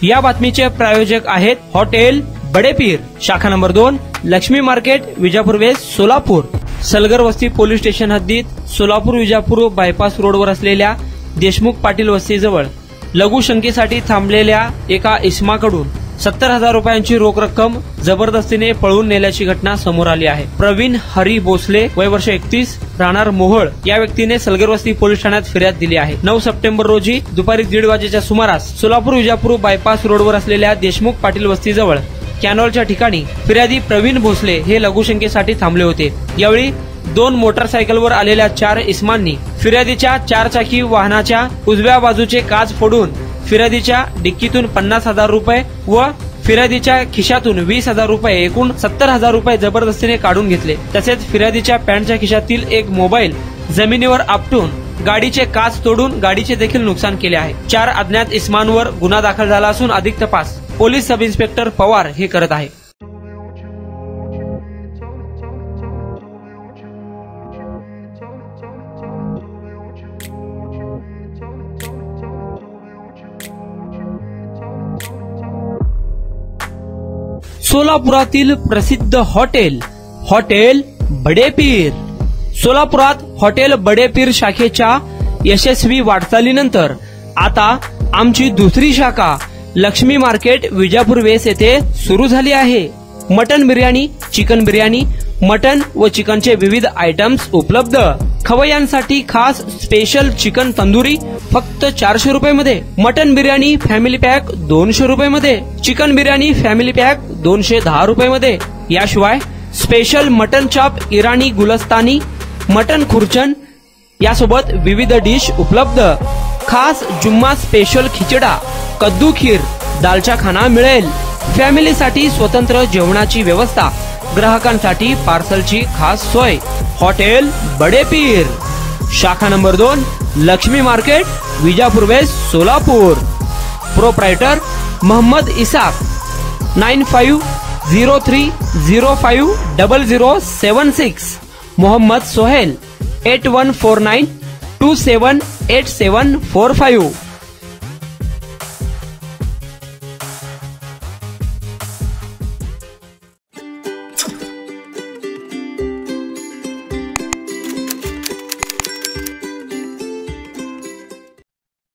या बातमीचे प्रायोजक आहेत हॉटेल बडेपीर, शाखा number 2, Laxmi market, Vijapur west, Solapur. Salgar Vasti police station हद्दीत सोलापूर विजापूर बायपास रोडवर असलेल्या देशमुख पाटील वस्तीजवळ लघुशंकेसाठी थांबलेल्या एका इसमाकडून 70,000 रुपयांची रोख रक्कम जबरदस्तीने पळवून नेल्याची घटना समोर आली आहे। प्रवीण हरी भोसले, वय वर्ष 31, राहणार मोहोळ, या व्यक्तीने सलगर वस्ती पोलीस ठाण्यात फिर्याद दिली आहे। 9 सप्टेंबर रोजी दुपारी 1:30 वाजेच्या सुमारास सोलापूर विजापूर बायपास रोडवर असलेल्या देशमुख पाटील वस्तीजवळ कॅनॉलच्या ठिकाणी फिर्यादी प्रवीण भोसले हे लघुशंकेसाठी थांबले होते। यावेळी 2 मोटारसायकलवर आलेल्या 4 इसमांनी फिर्यादीच्या 4 चाकी वाहनाच्या उजव्या बाजूचे काच फोडून फिर्यादीच्या डिक्कीतून 50,000 रुपये व फिर्यादीच्या खिशातून 20,000 रुपये, एकूण 70,000 रुपये जबरदस्तीने काढून घेतले। तसेच फिर्यादीच्या पॅन्टच्या खिशातील एक मोबाईल जमिनीवर आपटून गाडीचे काच तोडून गाडीचे देखील नुकसान केले आहे। 4 अज्ञात इसमांवर गुन्हा दाखल झाला असून अधिक तपास पोलीस सब इन्स्पेक्टर पवार हे करत आहे। सोलापुरातील प्रसिद्ध हॉटेल बडेपीर। सोलापुरात हॉटेल बडेपीर शाखेच्या यशस्वी वाटचालीनंतर आता आमची दुसरी शाखा लक्ष्मी मार्केट, विजापूर वेस्ट येथे सुरू झाली आहे। Mutton biryani, chicken biryani, mutton व चिकनचे विविध आयटम्स उपलब्ध। खवय्यांसाठी खास स्पेशल चिकन तंदुरी फक्त 400 रुपये मध्ये, मटन बिर्याणी फॅमिली पॅक 200 रुपये मध्ये, चिकन बिर्याणी फॅमिली पॅक 210 रुपये मध्ये। याशिवाय स्पेशल मटन चॉप, इराणी गुलस्तानी, मटन खुर्चन यासोबत विविध डिश उपलब्ध। खास जुम्मा स्पेशल खिचडा, कद्दू खीर, दालचा खाना मिळेल। फॅमिलीसाठी स्वतंत्र जेवणाची व्यवस्था, ग्राहकांसाठी पार्सलची खास सोय। हॉटेल बडेपीर, शाखा number 2, Laxmi market, Vijapur west, Solapur. Proprietor Mohammad Isaq, 9503050076। Mohammad Sohail, 8149278745।